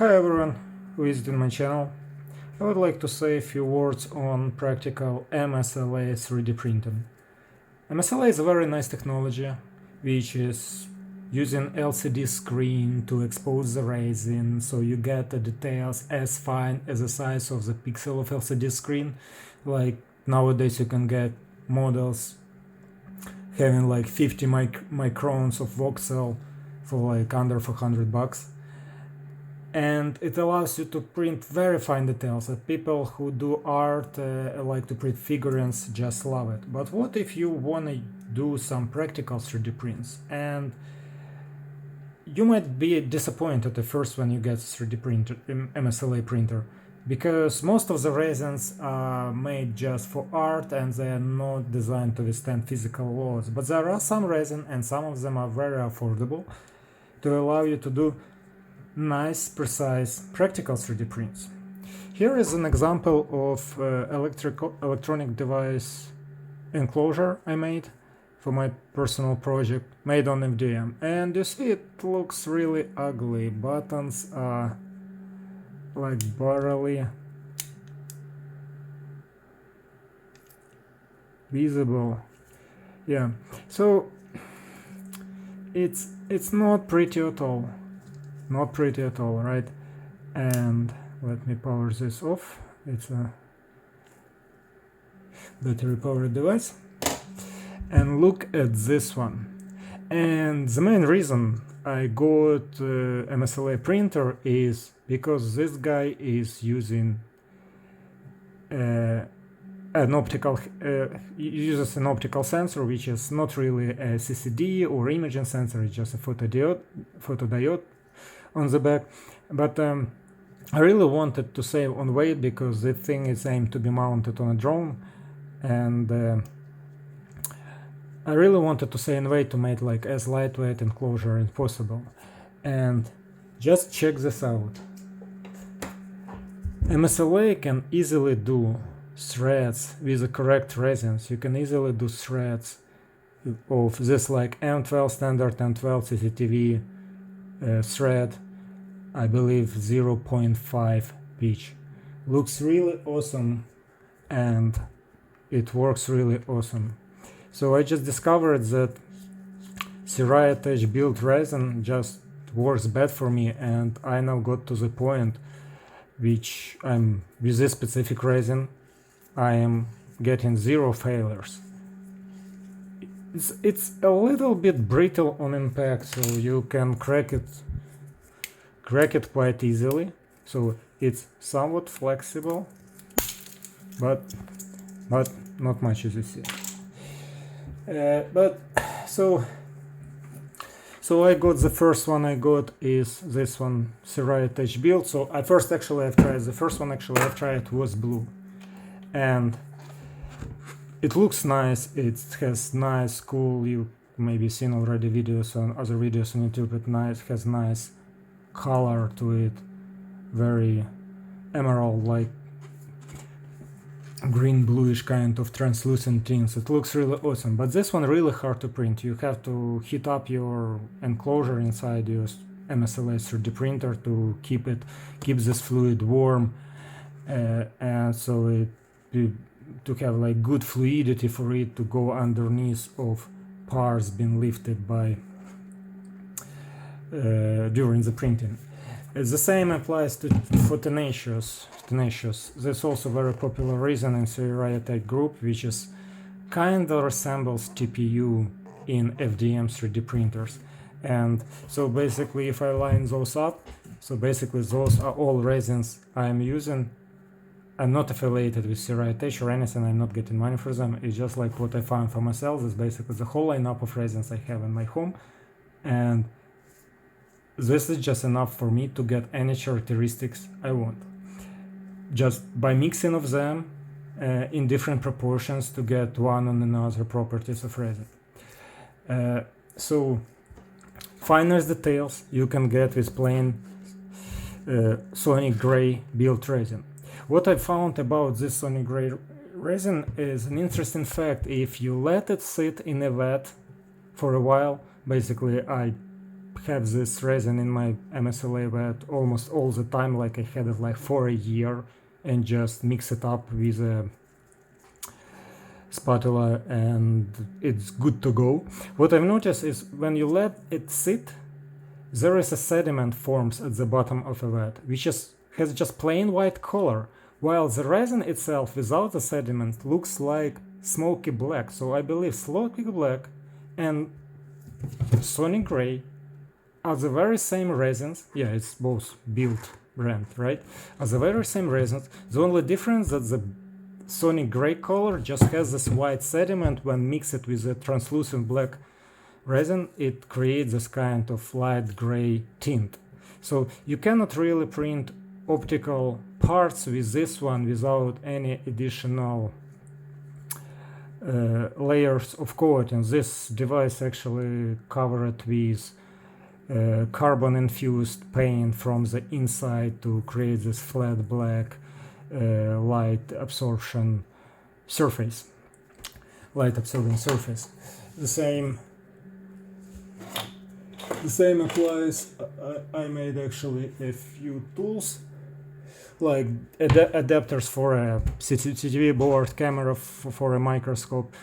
Hi everyone who visited my channel. I would like to say a few words on practical MSLA 3D printing. MSLA is a very nice technology which is using LCD screen to expose the resin so you get the details as fine as the size of the pixel of LCD screen. Like nowadays you can get models having like 50 microns of voxel for like under $400. And it allows you to print very fine details that people who do art like to print figurines just love it. But what if you want to do some practical 3D prints and you might be disappointed at first when you get 3D printer, MSLA printer, because most of the resins are made just for art and they are not designed to withstand physical loads. But there are some resin and some of them are very affordable to allow you to do nice, precise, practical 3D prints. Here is an example of electronic device enclosure I made for my personal project, made on FDM. And you see it looks really ugly. Buttons are like barely visible. Yeah, so it's not pretty at all. Not pretty at all, right? And let me power this off. It's a battery powered device. And look at this one. And the main reason I got MSLA printer is because this guy is using uses an optical sensor, which is not really a CCD or imaging sensor. It's just a photodiode on the back. But I really wanted to save on weight because the thing is aimed to be mounted on a drone, and I really wanted to save on weight to make like as lightweight enclosure as possible. And just check this out. MSLA can easily do threads with the correct resins. You can easily do threads of this like M12 standard M12 CCTV thread, I believe 0.5 pitch. Looks really awesome and it works really awesome. So I just discovered that Serraia built resin just works bad for me, and I now got to the point which I'm with this specific resin I am getting 0 failures. It's a little bit brittle on impact, so you can crack it quite easily. So it's somewhat flexible, but not much, as you see. So I got the first one I got is this one, Serraia build. So I've tried the first one I've tried was blue, and it looks nice. It has nice, cool. You maybe seen already videos on other videos on YouTube. It has nice color to it, very emerald, like green bluish kind of translucent tints. It looks really awesome. But this one really hard to print. You have to heat up your enclosure inside your MSLA 3D printer to keep this fluid warm, and so to have like good fluidity for it to go underneath of parts being lifted by during the printing. The same applies for tenacious. There's also very popular resin in Serraia group, which is kinda resembles TPU in FDM 3D printers. And so basically, if I line those up, so basically those are all resins I'm using. I'm not affiliated with Serraia or anything. I'm not getting money for them. It's just like what I found for myself. Is basically the whole lineup of resins I have in my home, and this is just enough for me to get any characteristics I want, just by mixing of them in different proportions to get one and another properties of resin. So finer details you can get with plain Sony Grey built resin. What I found about this Sony Grey resin is an interesting fact. If you let it sit in a vat for a while, basically I have this resin in my MSLA vat almost all the time, like I had it like for a year, and just mix it up with a spatula and it's good to go. What I've noticed is when you let it sit, there is a sediment forms at the bottom of the vat, which has just plain white color, while the resin itself without the sediment looks like smoky black. So I believe smoky black and Sony Grey are the very same resins. Yeah, it's both built brand, right? Are the very same resins. The only difference that the Sony Grey color just has this white sediment. When mixed with a translucent black resin, it creates this kind of light gray tint. So you cannot really print optical parts with this one without any additional layers of coating. This device actually covered with carbon infused paint from the inside to create this flat black light absorption surface, light absorbing surface. The same applies. I made actually a few tools like adapters for a CCTV board, camera for a microscope.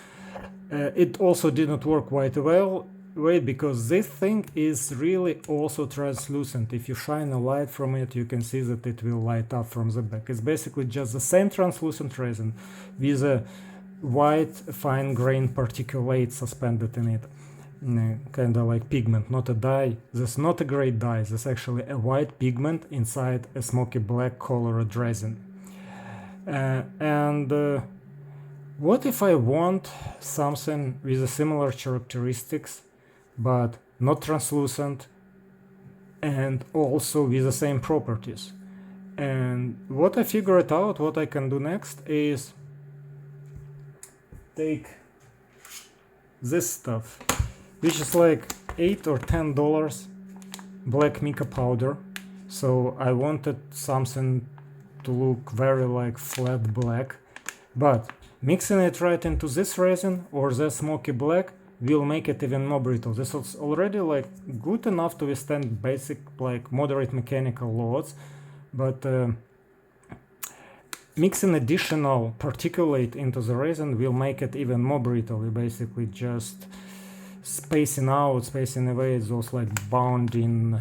It also did not work quite well because this thing is really also translucent. If you shine a light from it, you can see that it will light up from the back. It's basically just the same translucent resin with a white fine grain particulate suspended in it. Kind of like pigment, not a dye. This is not a gray dye, this is actually a white pigment inside a smoky black colored resin. What if I want something with a similar characteristics but not translucent and also with the same properties? And what I figured out, what I can do next is take this stuff, which is like $8 or $10 black mica powder. So I wanted something to look very like flat black, but mixing it right into this resin or the smoky black will make it even more brittle. This is already like good enough to withstand basic like moderate mechanical loads, but mixing additional particulate into the resin will make it even more brittle. You basically just spacing away those like bonding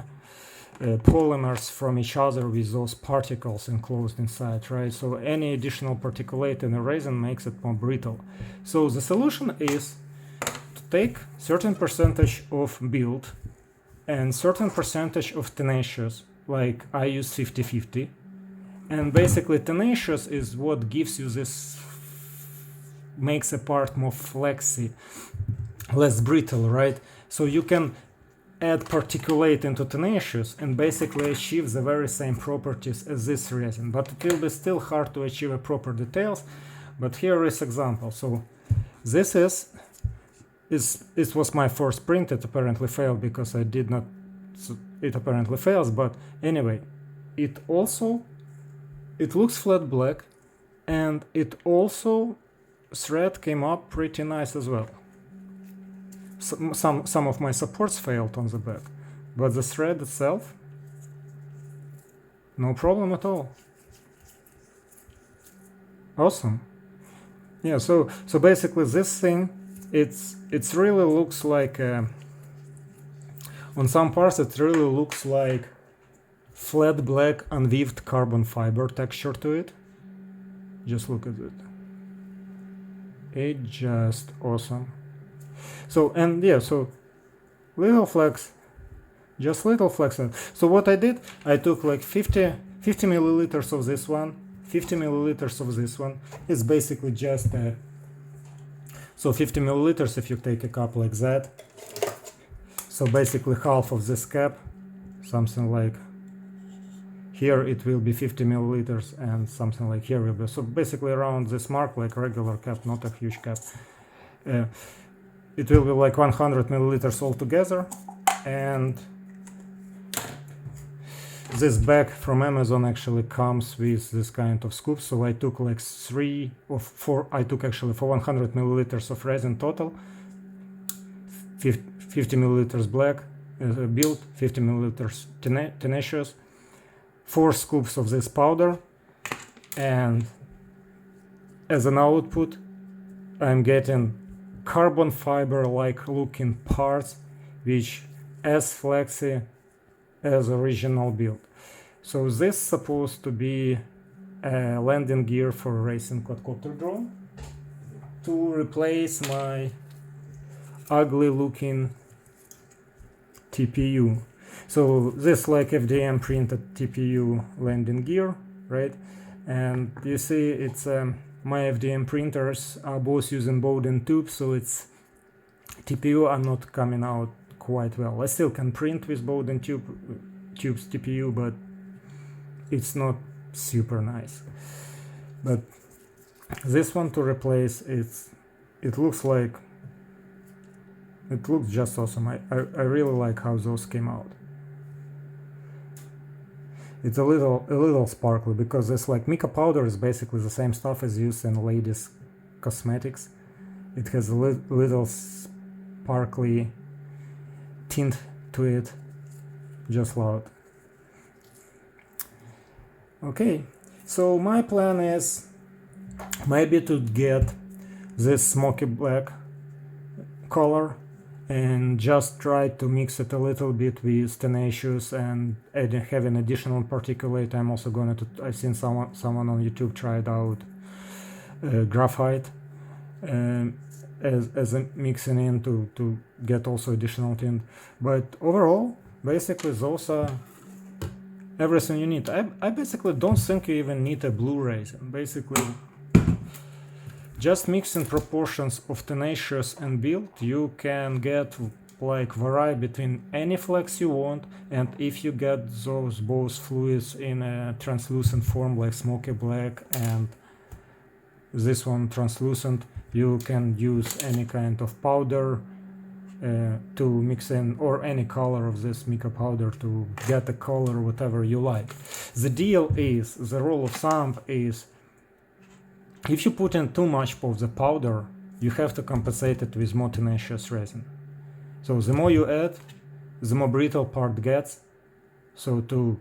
polymers from each other with those particles enclosed inside, right? So any additional particulate in the resin makes it more brittle. So the solution is to take certain percentage of build and certain percentage of tenacious, like I use 50-50, and basically tenacious is what gives you this, makes a part more flexy, less brittle, right? So you can add particulate into tenacious and basically achieve the very same properties as this resin, but it will be still hard to achieve a proper details. But here is example. So this it was my first print. It apparently failed because I did not, so it apparently fails, but anyway, it looks flat black, and it also thread came up pretty nice as well. Some of my supports failed on the back, but the thread itself, no problem at all. Awesome. Yeah, so basically this thing, it's really looks like on some parts it really looks like flat black unweaved carbon fiber texture to it. Just look at it. It's just awesome. So, and yeah, so little flex, just little flex. So what I did, I took like 50 milliliters of this one, 50 milliliters of this one. It's basically just so 50 milliliters if you take a cup like that. So basically half of this cap, something like here it will be 50 milliliters and something like here will be. So basically around this mark, like regular cap, not a huge cap. It will be like 100 milliliters altogether, and this bag from Amazon actually comes with this kind of scoop. So I took like 3 or 4, I took actually for 100 milliliters of resin total, 50 milliliters black, build, 50 milliliters tenacious, 4 scoops of this powder, and as an output I'm getting carbon fiber like looking parts which as flexy as original build. So this is supposed to be a landing gear for racing quadcopter drone to replace my ugly looking TPU. So this like FDM printed TPU landing gear, right? And you see it's my FDM printers are both using Bowden tubes, so it's TPU are not coming out quite well. I still can print with Bowden tubes TPU, but it's not super nice. But this one to replace, it looks just awesome. I really like how those came out. It's a little sparkly because this like Mica powder is basically the same stuff as used in ladies cosmetics. It has a little sparkly tint to it. Just love it. Okay, so my plan is maybe to get this smoky black color and just try to mix it a little bit with tenacious and having additional particulate. I'm also gonna I've seen someone on YouTube tried out graphite as a mixing in to get also additional tint. But overall, basically those are everything you need. I basically don't think you even need a blue resin. Basically, just mixing proportions of tenacious and build, you can get like vary between any flex you want, and if you get those both fluids in a translucent form like smoky black and this one translucent, you can use any kind of powder to mix in, or any color of this Mica powder to get a color whatever you like. The deal is, the rule of thumb is, if you put in too much of the powder, you have to compensate it with more tenacious resin. So the more you add, the more brittle part gets. So to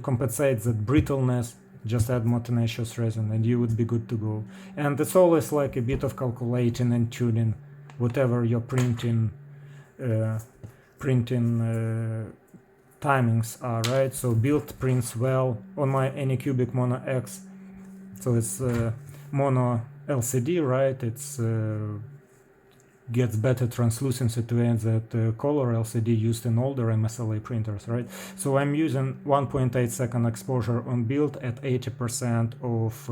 compensate that brittleness, just add more tenacious resin and you would be good to go. And it's always like a bit of calculating and tuning whatever your printing timings are, right? So build prints well on my Anycubic Mono X. So it's mono LCD, right? It's gets better translucency to end that color LCD used in older MSLA printers, right? So I'm using 1.8 second exposure on build at 80% of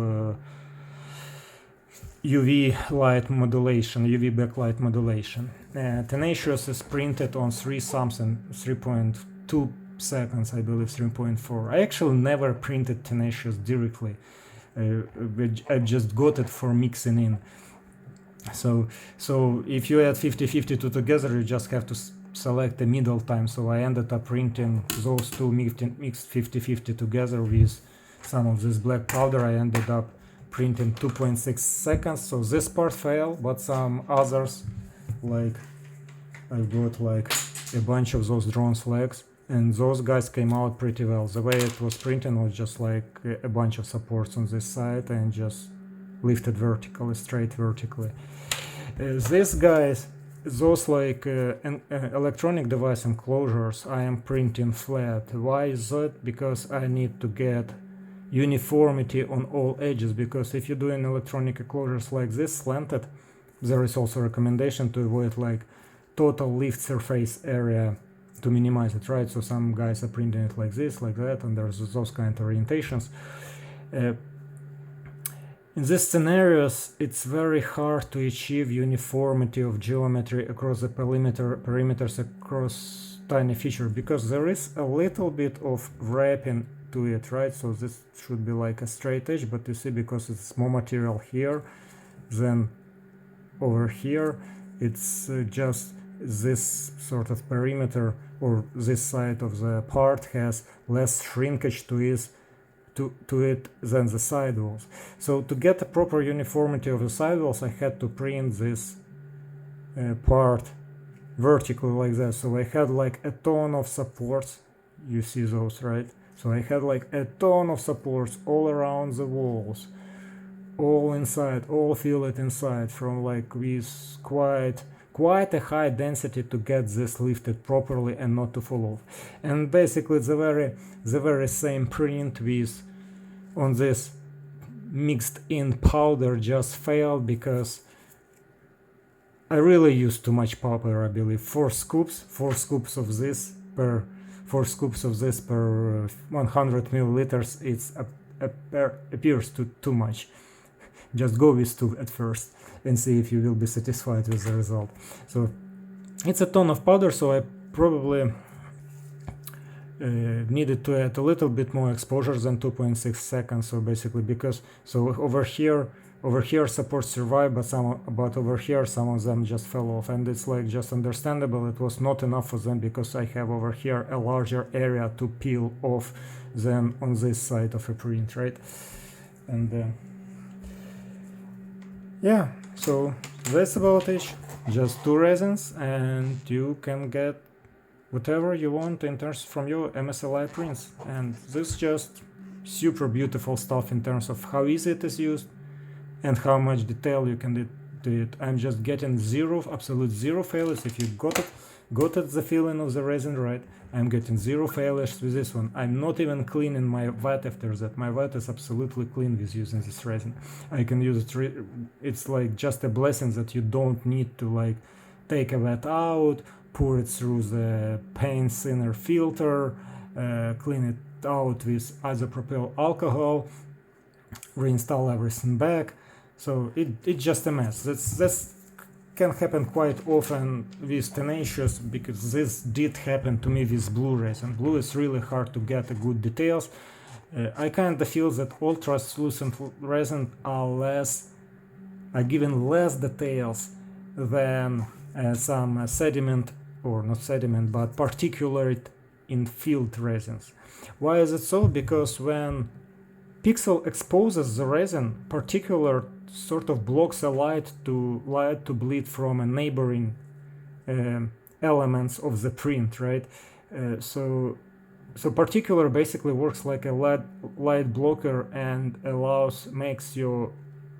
UV light modulation, UV backlight modulation. Tenacious is printed on 3.2 seconds, I believe 3.4. I actually never printed tenacious directly. I just got it for mixing in. So if you add 50-50 together, you just have to select the middle time. So I ended up printing those two mixed 50-50 together with some of this black powder. I ended up printing 2.6 seconds. So this part failed, but some others, like I've got like a bunch of those drone flags, and those guys came out pretty well. The way it was printed was just like a bunch of supports on this side and just lifted vertically, straight vertically. These guys, those like electronic device enclosures, I am printing flat. Why is that? Because I need to get uniformity on all edges, because if you're doing electronic enclosures like this, slanted, there is also a recommendation to avoid like total lift surface area to minimize it, right? So some guys are printing it like this, like that, and there's those kind of orientations. In these scenarios, it's very hard to achieve uniformity of geometry across the perimeters across tiny features, because there is a little bit of wrapping to it, right? So this should be like a straight edge, but you see, because it's more material here than over here, it's just this sort of perimeter, or this side of the part has less shrinkage to it than the sidewalls. So to get a proper uniformity of the sidewalls, I had to print this part vertically like that. So I had like a ton of supports. You see those, right? So I had like a ton of supports all around the walls, all inside, all fillet inside, from like with quite a high density to get this lifted properly and not to fall off. And basically the very same print with on this mixed in powder just failed because I really used too much powder, I believe. 4 scoops of this per 100 milliliters. It's appears too much. Just go with 2 at first and see if you will be satisfied with the result. So it's a ton of powder, so I probably needed to add a little bit more exposure than 2.6 seconds. So basically, because over here supports survive, but over here some of them just fell off, and it's like just understandable. It was not enough for them because I have over here a larger area to peel off than on this side of a print, right? And yeah, so that's about it. Just 2 resins and you can get whatever you want in terms from your MSLA prints. And this is just super beautiful stuff in terms of how easy it is used and how much detail you can do it. I'm just getting absolute zero failures. If you got the feeling of the resin right, I'm getting 0 failures with this one. I'm not even cleaning my vat after that. My vat is absolutely clean with using this resin. I can use it. It's like just a blessing that you don't need to like take a vat out, pour it through the paint thinner filter, clean it out with isopropyl alcohol, reinstall everything back. So it's just a mess. That's can happen quite often with tenacious, because this did happen to me with blue resin. Blue is really hard to get a good details. I kind of feel that all translucent resin are given less details than some sediment, or not sediment, but particulate infilled resins. Why is it so? Because when pixel exposes the resin, particular sort of blocks the light to bleed from a neighboring elements of the print, right? So particular basically works like a light blocker and makes your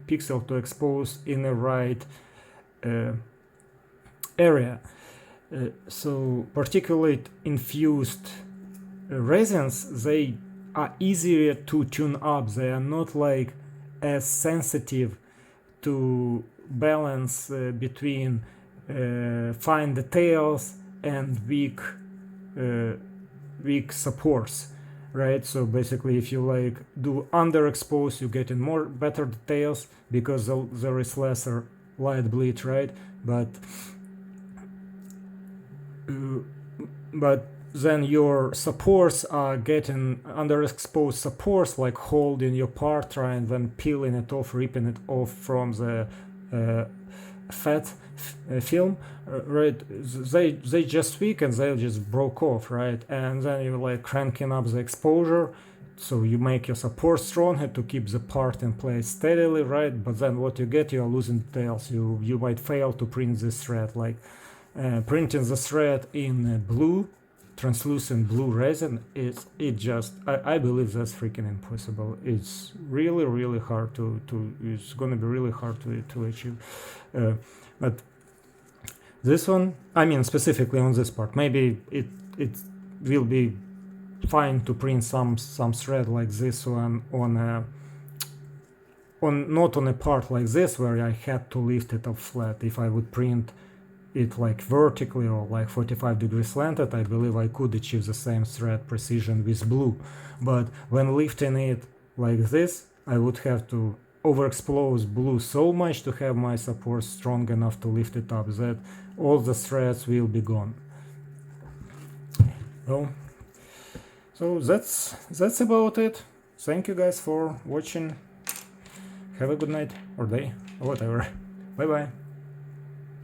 pixel to expose in the right area. So particulate infused resins, they are easier to tune up. They are not like as sensitive to balance between fine details and weak supports, right? So basically, if you like do underexpose, you get in better details because there is lesser light bleed, right? But then your supports are getting underexposed supports, like holding your part, trying then peeling it off, ripping it off from the fat film, right? They just weak and they just broke off, right? And then you're like cranking up the exposure, so you make your support stronger to keep the part in place steadily, right? But then what you get, you're losing details. You might fail to print this thread, like printing the thread in blue, translucent blue resin. I believe that's freaking impossible. It's really hard it's gonna be really hard to achieve. But this one, I mean specifically on this part, maybe it will be fine to print some thread like this one not on a part like this where I had to lift it up flat. If I would print it like vertically or like 45 degrees slanted, I believe I could achieve the same thread precision with blue. But when lifting it like this, I would have to overexpose blue so much to have my support strong enough to lift it up that all the threads will be gone. Well, so that's about it. Thank you guys for watching. Have a good night or day or whatever. Bye bye.